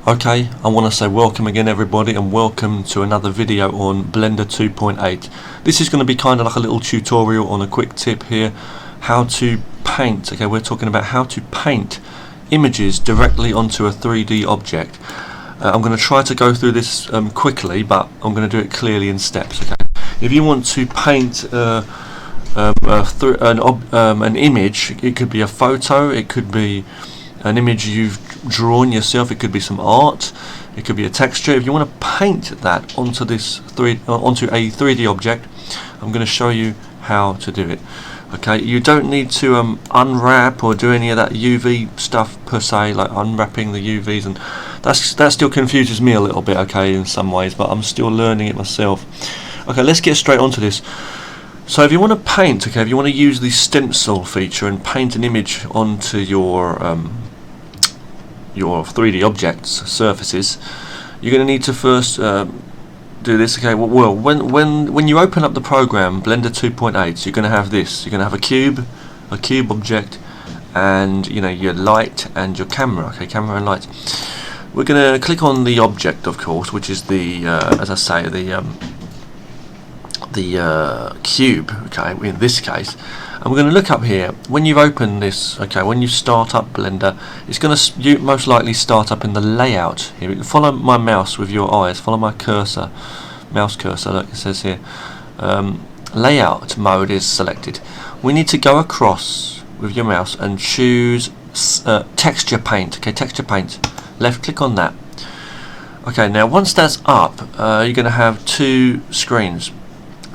Okay, I want to say welcome again everybody, and welcome to another video on Blender 2.8. This is going to be kind of like a little tutorial on a quick tip here, how to paint. Okay, we're talking about how to paint images directly onto a 3D object. I'm going to try to go through this quickly, but I'm going to do it clearly in steps. Okay, if you want to paint an image, it could be a photo, it could be an image you've drawn yourself, it could be some art, it could be a texture. If you want to paint that onto onto a 3D object, I'm going to show you how to do it. Okay, you don't need to unwrap or do any of that UV stuff per se, like unwrapping the UVs, and that still confuses me a little bit, okay, in some ways, but I'm still learning it myself. Okay, let's get straight onto this. So if you want to paint, okay, if you want to use the Stencil feature and paint an image onto your 3D objects, surfaces, you're going to need to first do this. Okay, well, when you open up the program Blender 2.8, you're going to have this. You're going to have a cube object, and your light and your camera. Okay, camera and light. We're going to click on the object, of course, which is the as I say, the cube, okay, in this case, and we're going to look up here. When you've opened this, okay, when you start up Blender, it's going to most likely start up in the layout here. You can follow my mouse with your eyes, follow my cursor, mouse cursor, like it says here. Layout mode is selected. We need to go across with your mouse and choose texture paint. Okay, texture paint, left click on that. Okay, now once that's up, you're going to have two screens.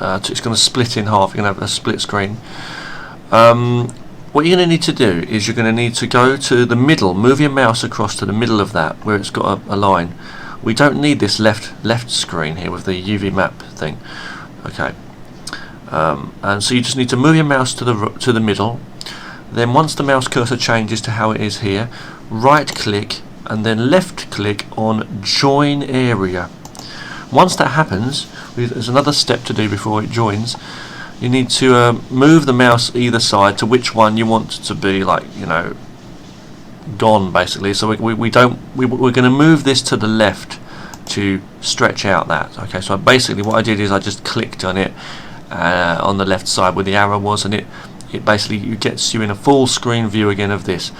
It's going to split in half. You're going to have a split screen. What you're going to need to do is you're going to need to go to the middle, move your mouse across to the middle of that where it's got a line. We don't need this left screen here with the UV map thing. Okay, and so you just need to move your mouse to the middle. Then once the mouse cursor changes to how it is here, right click and then left click on join area. Once that happens, there's another step to do before it joins. You need to move the mouse either side to which one you want to be, like, gone, basically. So we're going to move this to the left to stretch out that. Okay, so basically what I did is I just clicked on it on the left side where the arrow was, and it basically gets you in a full screen view again of this.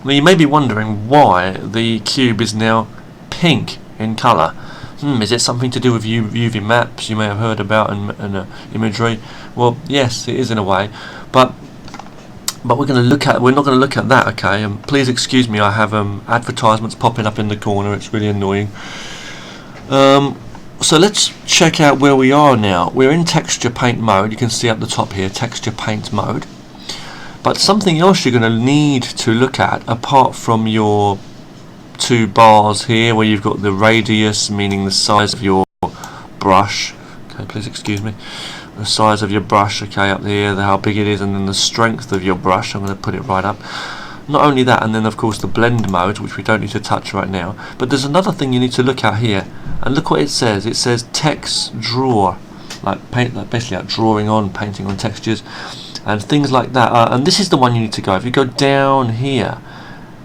Now you may be wondering why the cube is now pink in colour. Is it something to do with UV maps you may have heard about and imagery? Well, yes, it is in a way, but we're not going to look at that. Okay, and please excuse me, I have advertisements popping up in the corner. It's really annoying. So let's check out where we are now. We're in texture paint mode. You can see at the top here, texture paint mode. But something else you're going to need to look at, apart from your two bars here where you've got the radius, meaning the size of your brush. Okay, please excuse me. The size of your brush, okay, up here, how big it is, and then the strength of your brush. I'm going to put it right up. Not only that, and then of course the blend mode, which we don't need to touch right now. But there's another thing you need to look at here, and look what it says. It says text drawer, like basically like drawing on, painting on textures, and things like that. And this is the one you need to go. If you go down here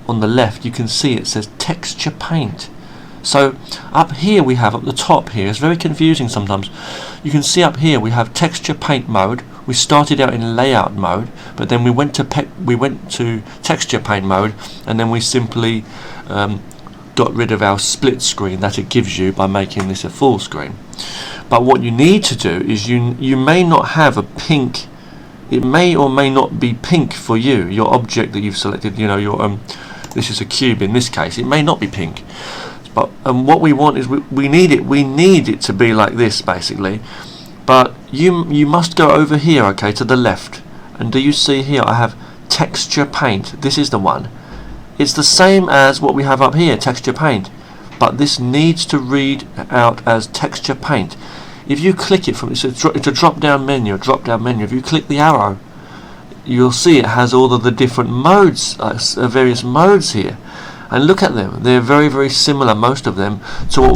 on the left, you can see it says texture paint. So up here we have, at the top here, it's very confusing sometimes. You can see up here we have texture paint mode. We started out in layout mode, but then we went to texture paint mode, and then we simply got rid of our split screen that it gives you by making this a full screen. But what you need to do is you may not have a pink. It may or may not be pink for you. Your object that you've selected, your this is a cube in this case. It may not be pink, but what we want is we need it to be like this, basically. But you must go over here, okay, to the left, and do you see here I have texture paint? This is the one. It's the same as what we have up here, texture paint, but this needs to read out as texture paint. If you click it from, it's a drop down menu. If you click the arrow, you'll see it has all of the different modes, various modes here, and look at them. They're very, very similar, most of them, to what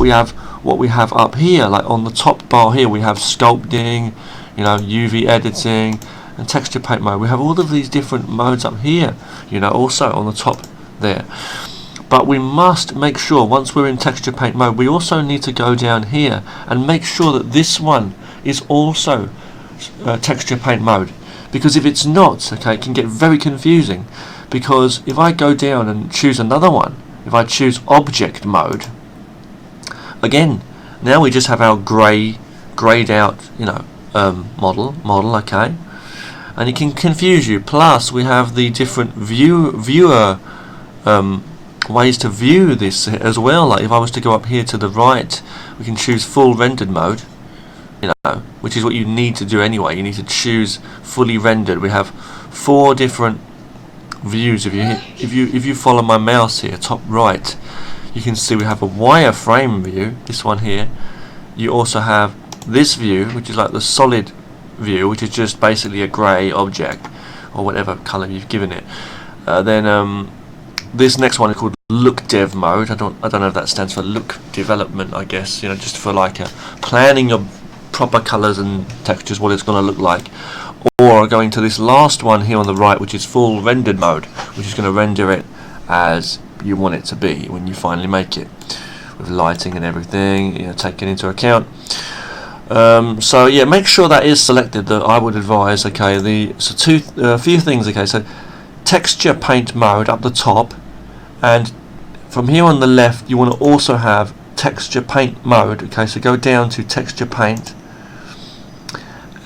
we have up here. Like on the top bar here, we have sculpting, UV editing, and texture paint mode. We have all of these different modes up here, also on the top there. But we must make sure once we're in texture paint mode, we also need to go down here and make sure that this one is also texture paint mode, because if it's not, okay, it can get very confusing. Because if I go down and choose another one, if I choose object mode, again, now we just have our grayed out, model, okay, and it can confuse you. Plus, we have the different viewer ways to view this as well. Like if I was to go up here to the right, we can choose full rendered mode, which is what you need to do anyway. You need to choose fully rendered. We have 4 different views. If you follow my mouse here, top right, you can see we have a wireframe view, this one here. You also have this view, which is like the solid view, which is just basically a grey object or whatever colour you've given it. Then this next one is called look dev mode. I don't know if that stands for look development, I guess, just for like planning your proper colours and textures, what it's going to look like. Or going to this last one here on the right, which is full rendered mode, which is going to render it as you want it to be when you finally make it, with lighting and everything, taken into account. So yeah, make sure that is selected. That I would advise. Okay, a few things. Okay, so texture paint mode up the top, and from here on the left, you want to also have texture paint mode. Okay, so go down to texture paint.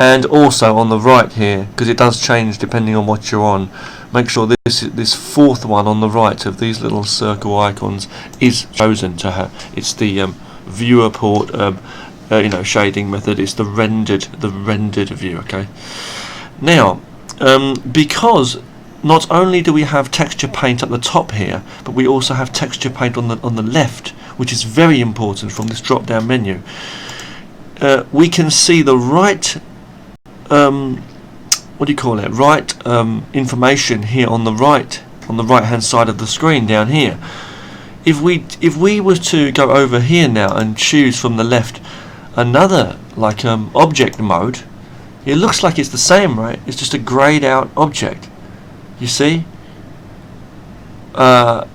And also on the right here, because it does change depending on what you're on, make sure this fourth one on the right of these little circle icons is chosen to her. It's the viewer port, shading method. It's the rendered view. Okay. Now, because not only do we have texture paint at the top here, but we also have texture paint on the left, which is very important from this drop-down menu. We can see the right. Information here on the right hand side of the screen down here. If we were to go over here now and choose from the left another object mode, it looks like it's the same, right? It's just a grayed out object, you see. But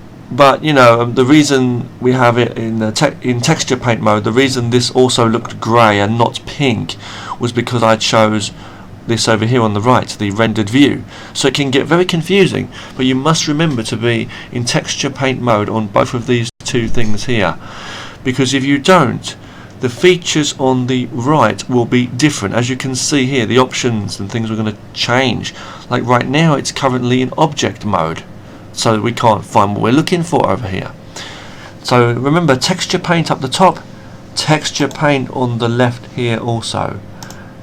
the reason we have it in texture paint mode, the reason this also looked grey and not pink, was because I chose this over here on the right, the rendered view. So it can get very confusing, but you must remember to be in texture paint mode on both of these two things here, because if you don't, the features on the right will be different. As you can see here, the options and things are going to change. Like right now, it's currently in object mode, so we can't find what we're looking for over here. So remember, texture paint up the top, texture paint on the left here also.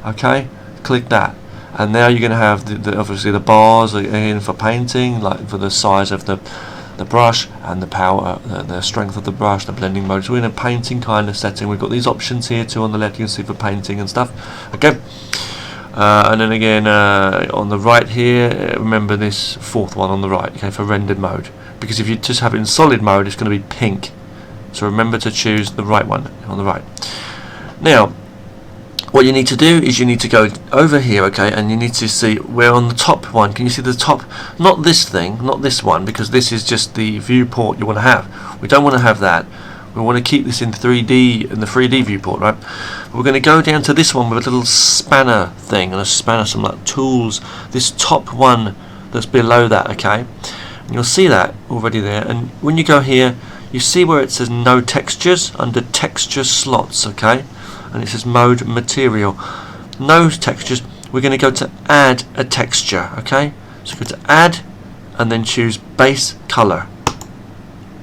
Okay, click that, and now you're going to have obviously the bars in for painting, like for the size of the brush and the power, the strength of the brush, the blending mode. So we're in a painting kind of setting. We've got these options here too on the left, you can see for painting and stuff. Okay. And then again on the right here, remember this fourth one on the right, okay, for rendered mode, because if you just have it in solid mode, it's going to be pink. So remember to choose the right one on the right. Now, what you need to do is you need to go over here, okay, and you need to see where on the top one, can you see the top, not this thing, not this one, because this is just the viewport you want to have. We don't want to have that. We want to keep this in 3D, in the 3D viewport, right? We're going to go down to this one with a little spanner thing, and a spanner, some like tools, this top one that's below that, okay? And you'll see that already there, and when you go here, you see where it says no textures, under texture slots, okay? And it says mode material, no textures. We're going to go to add a texture, okay? So go to add, and then choose base color.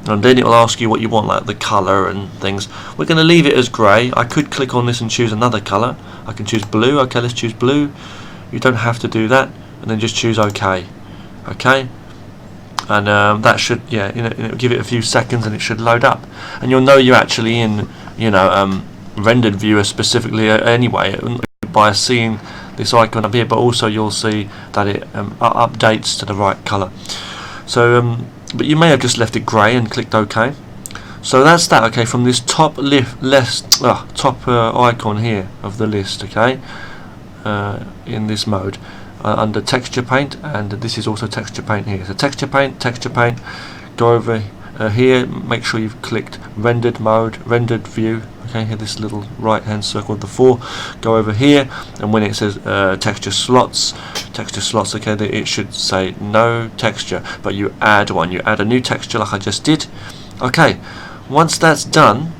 And then it will ask you what you want, like the colour and things. We're going to leave it as grey. I could click on this and choose another colour. I can choose blue. Okay, let's choose blue. You don't have to do that. And then just choose OK. Okay? And that should, yeah, give it a few seconds and it should load up. And you'll know you're actually in, rendered viewer specifically anyway, by seeing this icon up here, but also you'll see that it updates to the right colour. So, but you may have just left it grey and clicked OK. So that's that, okay, from this top icon here of the list, okay, in this mode, under texture paint, and this is also texture paint here. So texture paint, go over here, make sure you've clicked rendered mode, rendered view. Okay, here this little right hand circle of the 4. Go over here, and when it says texture slots, okay, it should say no texture, but you add one. You add a new texture like I just did. Okay, once that's done,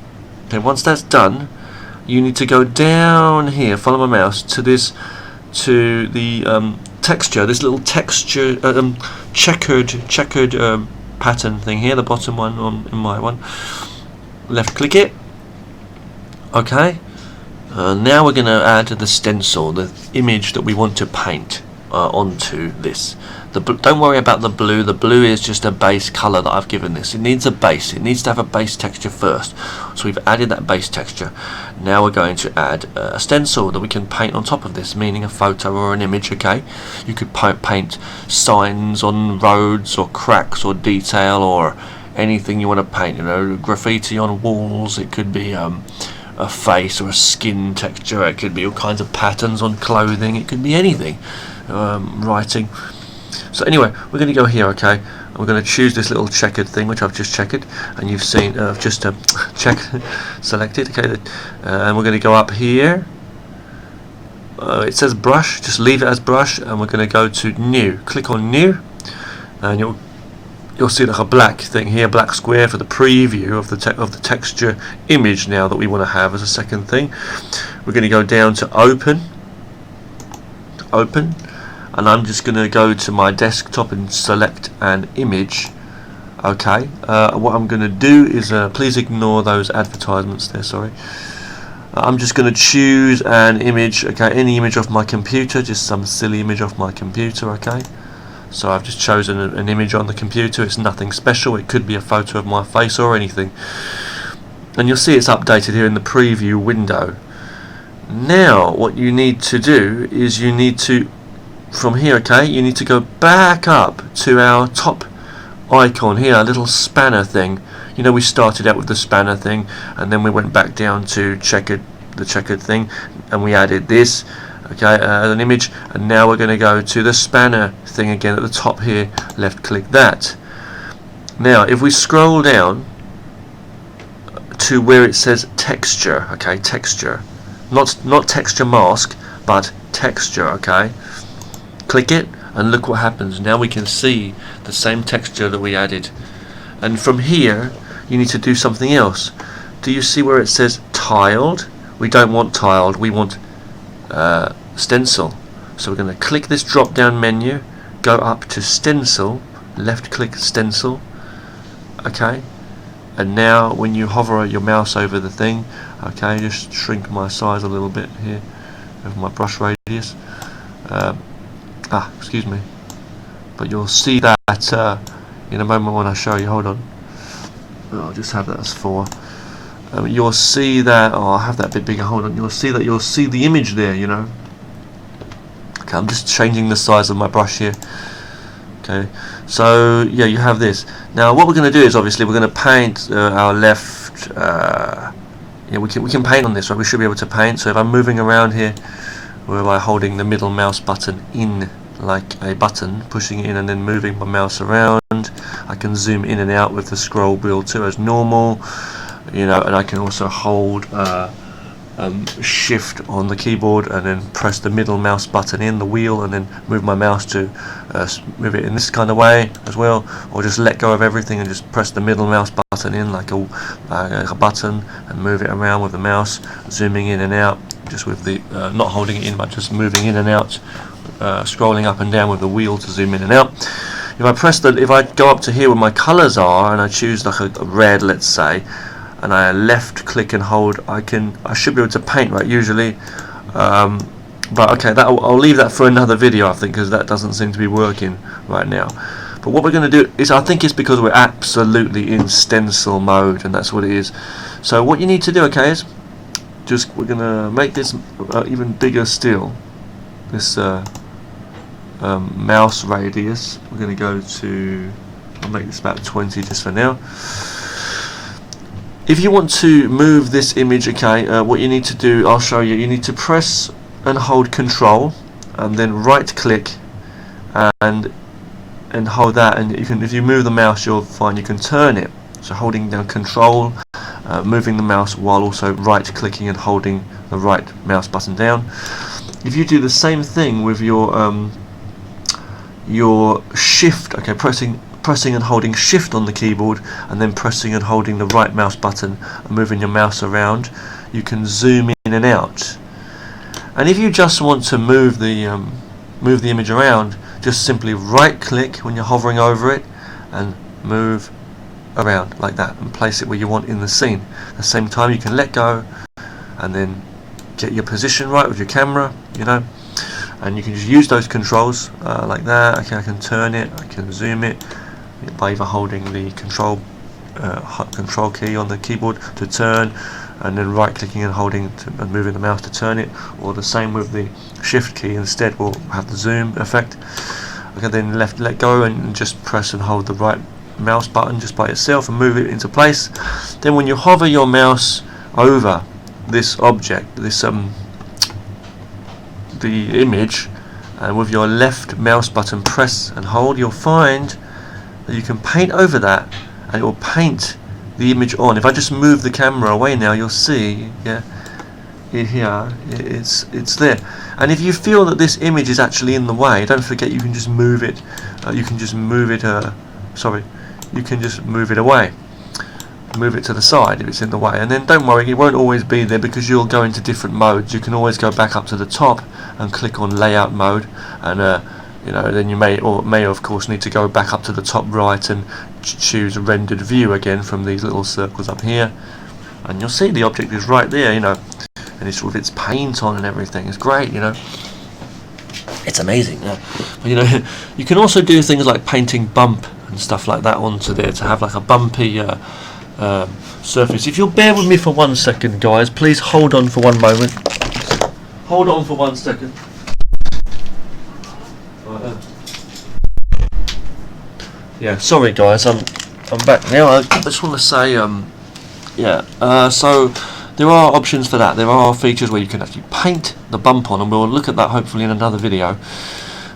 you need to go down here, follow my mouse to this, to the texture, this little texture checkered pattern thing here, the bottom one in my one. Left click it. Okay, now we're going to add the stencil, the image that we want to paint onto this. Don't worry about the blue. The blue is just a base color that I've given this. It needs a base. It needs to have a base texture first. So we've added that base texture. Now we're going to add a stencil that we can paint on top of this, meaning a photo or an image. Okay, you could paint signs on roads, or cracks, or detail, or anything you want to paint. You know, graffiti on walls. It could be a face or a skin texture. It could be all kinds of patterns on clothing. It could be anything. Writing. So anyway, we're going to go here, okay, and we're going to choose this little checkered thing, which I've just checkered, and you've seen, just selected, okay, and we're going to go up here. It says brush, just leave it as brush, and we're going to go to new. Click on new, and you'll see like a black thing here, black square for the preview of the texture image now that we want to have as a second thing. We're going to go down to open, and I'm just going to go to my desktop and select an image. Okay, what I'm going to do is, please ignore those advertisements there, sorry. I'm just going to choose an image, okay, any image off my computer, just some silly image off my computer, okay. So I've just chosen an image on the computer. It's nothing special. It could be a photo of my face or anything. And you'll see it's updated here in the preview window. Now what you need to do is you need to, from here, okay, you need to go back up to our top icon here, a little spanner thing. You know, we started out with the spanner thing, and then we went back down to the checkered thing, and we added this, okay, an image, and now we're going to go to the spanner thing again at the top here. Left click that. Now if we scroll down to where it says texture, okay, texture, not texture mask, but texture, okay, click it, and look what happens. Now we can see the same texture that we added, and from here you need to do something else. Do you see where it says tiled? We don't want tiled, we want stencil. So we're going to click this drop down menu, go up to stencil, left click stencil, okay, and now when you hover your mouse over the thing, okay, just shrink my size a little bit here of my brush radius, excuse me, but you'll see that in a moment when I show you. Hold on, I'll just have that as 4. You'll see that, I'll have that a bit bigger. Hold on, you'll see the image there, you know. Okay, I'm just changing the size of my brush here. Okay, so yeah, you have this. Now what we're going to do is, obviously we're going to paint our left, we can paint on this, right? We should be able to paint. So if I'm moving around here, whereby holding the middle mouse button in like a button, pushing it in and then moving my mouse around, I can zoom in and out with the scroll wheel too as normal, you know, and I can also hold shift on the keyboard and then press the middle mouse button in the wheel and then move my mouse to move it in this kind of way as well, or just let go of everything and just press the middle mouse button in like a button and move it around with the mouse, zooming in and out, just with the not holding it in but just moving in and out, scrolling up and down with the wheel to zoom in and out. If I go up to here where my colors are and I choose like a red, let's say, and I left click and hold, I should be able to paint, right, usually, but okay, I'll leave that for another video, I think, because that doesn't seem to be working right now. But what we're going to do is, I think it's because we're absolutely in stencil mode, and that's what it is. So what you need to do, okay, is we're going to make this even bigger still, this mouse radius. We're going to go to, I'll make this about 20 just for now. If you want to move this image, okay, what you need to do, I'll show you. You need to press and hold Control, and then right click, and hold that, and if you move the mouse, you'll find you can turn it. So holding down control, moving the mouse while also right clicking and holding the right mouse button down. If you do the same thing with your shift, okay, pressing and holding shift on the keyboard and then pressing and holding the right mouse button and moving your mouse around, you can zoom in and out. And if you just want to move the image around, just simply right click when you're hovering over it and move around like that and place it where you want in the scene. At the same time, you can let go and then get your position right with your camera, you know, and you can just use those controls like that. Okay, I can turn it, I can zoom it by either holding the control key on the keyboard to turn, and then right clicking and holding and moving the mouse to turn it, or the same with the shift key instead will have the zoom effect. Okay, then let go and just press and hold the right mouse button just by itself and move it into place. Then when you hover your mouse over this object, this the image, and with your left mouse button press and hold, you'll find that you can paint over that and it will paint the image on. If I just move the camera away now, you'll see, yeah, it's there. And if you feel that this image is actually in the way, don't forget you can just move it. You can just move it away. Move it to the side if it's in the way, and then don't worry, it won't always be there because you'll go into different modes. You can always go back up to the top and click on layout mode, and you know, then you may of course need to go back up to the top right and choose rendered view again from these little circles up here, and you'll see the object is right there, you know, and it's with its paint on and everything. It's great, you know. It's amazing. But, you know, you can also do things like painting bump and stuff like that onto there to have like a bumpy surface. If you'll bear with me for 1 second, guys, please hold on for 1 moment. Hold on for 1 second. Yeah, sorry guys, I'm back now. I just want to say, so there are options for that. There are features where you can actually paint the bump on, and we'll look at that hopefully in another video.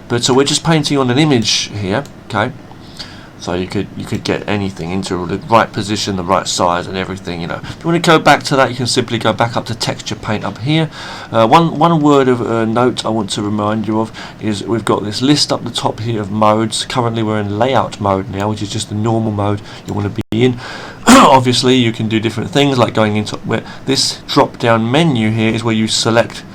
But so we're just painting on an image here, okay? So you could get anything into the right position, the right size, and everything. You know, if you want to go back to that, you can simply go back up to texture paint up here. One word of note I want to remind you of is we've got this list up the top here of modes. Currently we're in layout mode now, which is just the normal mode you want to be in. Obviously you can do different things like going into where this drop down menu here is where you select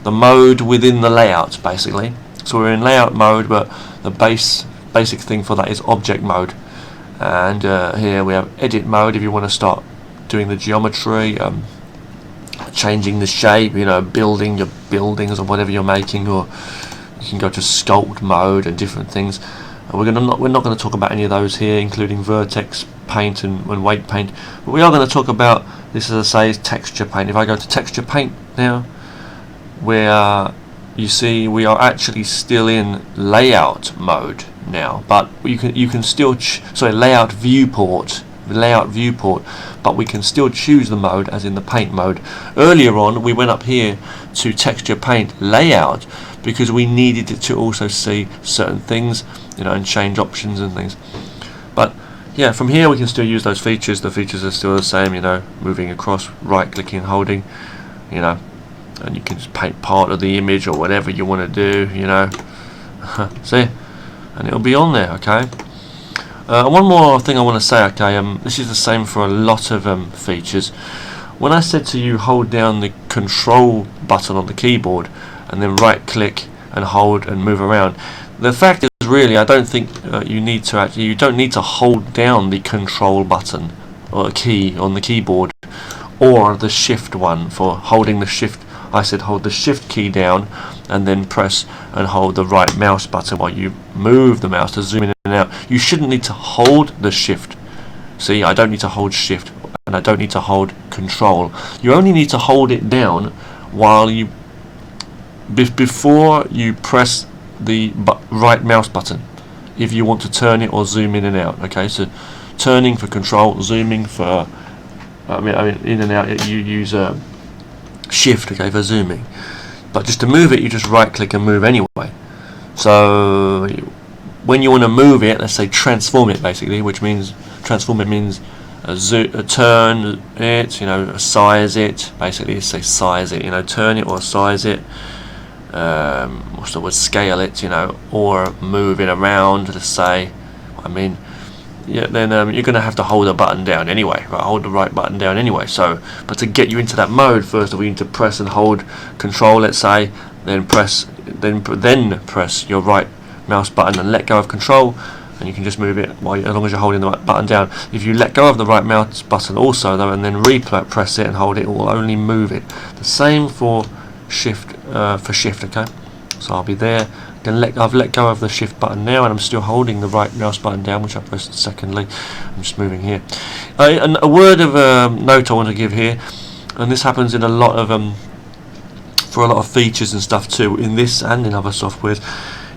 the mode within the layout basically. So we're in layout mode, but the basic thing for that is object mode, and here we have edit mode if you want to start doing the geometry, changing the shape, you know, building your buildings or whatever you're making, or you can go to sculpt mode and different things. We're not going to talk about any of those here, including vertex paint and weight paint, but we are going to talk about this, as I say, is texture paint. If I go to texture paint now, where you see we are actually still in layout mode now, but you can still layout viewport, but we can still choose the mode as in the paint mode. Earlier on we went up here to texture paint layout because we needed it to also see certain things, you know, and change options and things. But yeah, from here we can still use those features. The features are still the same, you know, moving across, right clicking and holding, you know, and you can just paint part of the image or whatever you want to do, you know. See, and it'll be on there, okay. One more thing I want to say, okay, this is the same for a lot of features. When I said to you hold down the control button on the keyboard and then right click and hold and move around, the fact is really I don't think you don't need to hold down the control button or key on the keyboard, or the shift one for holding the shift. I said hold the shift key down and then press and hold the right mouse button while you move the mouse to zoom in and out. You shouldn't need to hold the shift. See, I don't need to hold shift and I don't need to hold control. You only need to hold it down while you before you press the right mouse button if you want to turn it or zoom in and out. Okay, so turning for control, zooming for I mean in and out, you use shift, okay, for zooming, but just to move it you just right click and move anyway. So when you want to move it, let's say transform it basically, which means transform it means turn it, you know, size it. Basically, say size it, you know, turn it or size it. What's the word? Scale it, you know, or move it around. Let's say, I mean, yeah. Then you're going to have to hold the button down anyway, right? Hold the right button down anyway. So, but to get you into that mode, first of all, you need to press and hold Control. Let's say, then press your right mouse button and let go of Control. And you can just move it as long as you're holding the right button down. If you let go of the right mouse button also though, and then press it and hold it, will only move it. The same for shift, okay? So I'll be there. Then I've let go of the shift button now, and I'm still holding the right mouse button down, which I pressed secondly. I'm just moving here. And a word of note I want to give here, and this happens in a lot of for a lot of features and stuff too, in this and in other softwares.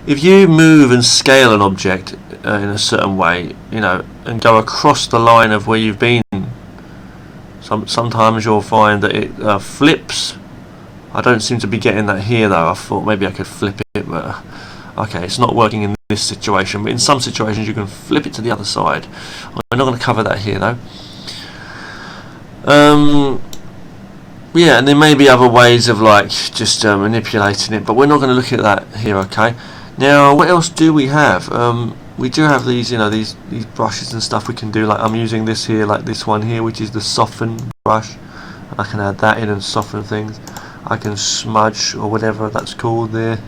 If you move and scale an object in a certain way, you know, and go across the line of where you've been, sometimes you'll find that it flips. I don't seem to be getting that here though. I thought maybe I could flip it, but okay, it's not working in this situation. But in some situations you can flip it to the other side. We're not going to cover that here though. Yeah, and there may be other ways of like just manipulating it, but we're not going to look at that here, okay? Now, what else do we have? We do have these, you know, these brushes and stuff we can do. Like I'm using this here, like this one here, which is the soften brush. I can add that in and soften things. I can smudge or whatever that's called there.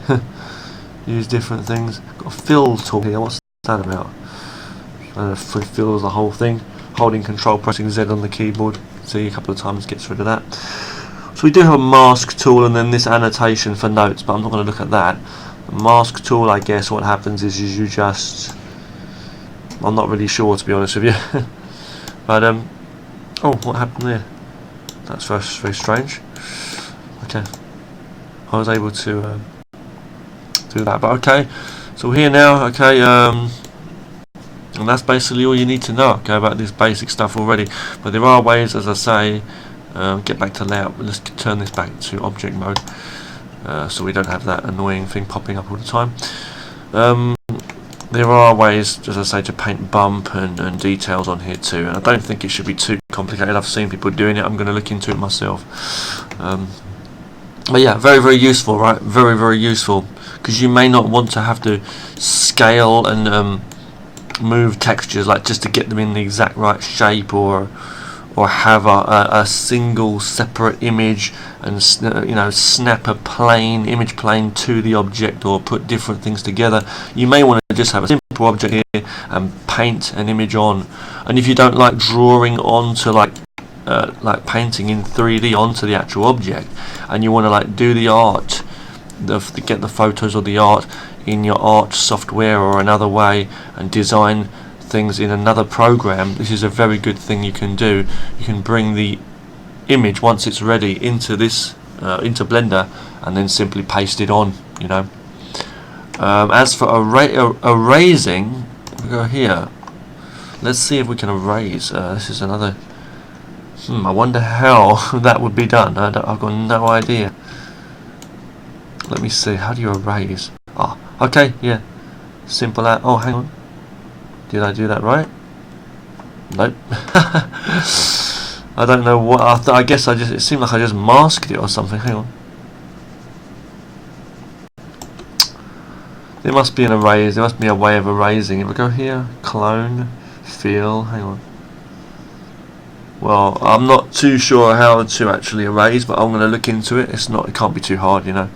Use different things. Got a fill tool here. What's that about? I don't know if it fills the whole thing. Holding Control, pressing Z on the keyboard. See, a couple of times gets rid of that. So we do have a mask tool and then this annotation for notes, but I'm not going to look at that. The mask tool, I guess what happens is you just, I'm not really sure to be honest with you. But oh, what happened there? That's very strange. Okay, I was able to do that, but okay, so we're here now. Okay, and that's basically all you need to know, okay, about this basic stuff already. But there are ways, as I say, get back to layout. Let's turn this back to object mode, so we don't have that annoying thing popping up all the time. There are ways, as I say, to paint bump and details on here too, and I don't think it should be too complicated. I've seen people doing it. I'm going to look into it myself. But yeah, very useful, right? Very useful, because you may not want to have to scale and move textures like just to get them in the exact right shape, or have a single separate image and you know, snap a image plane to the object, or put different things together. You may want to just have a simple object here and paint an image on. And if you don't like drawing onto like painting in 3D onto the actual object, and you want to like do the art, get the photos or the art in your art software or another way, and design things in another program, this is a very good thing you can do. You can bring the image once it's ready into this into Blender, and then simply paste it on, you know. As for erasing, we go here. Let's see if we can erase. This is another. I wonder how that would be done. I've got no idea. Let me see. How do you erase? Oh, okay, yeah. Simple out. Oh, hang on. Did I do that right? Nope. I don't know what. I guess it seemed like I just masked it or something. Hang on. There must be an erase. There must be a way of erasing. If we go here, clone, fill. Hang on. Well, I'm not too sure how to actually erase, but I'm going to look into it. It can't be too hard, you know.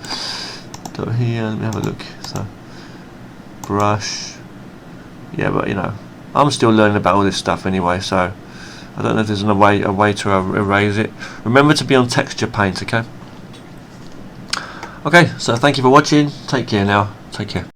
Go here, let me have a look. So, brush. Yeah, but you know, I'm still learning about all this stuff anyway, so I don't know if there's a way to erase it. Remember to be on texture paint, okay? Okay, so thank you for watching. Take care now. Take care.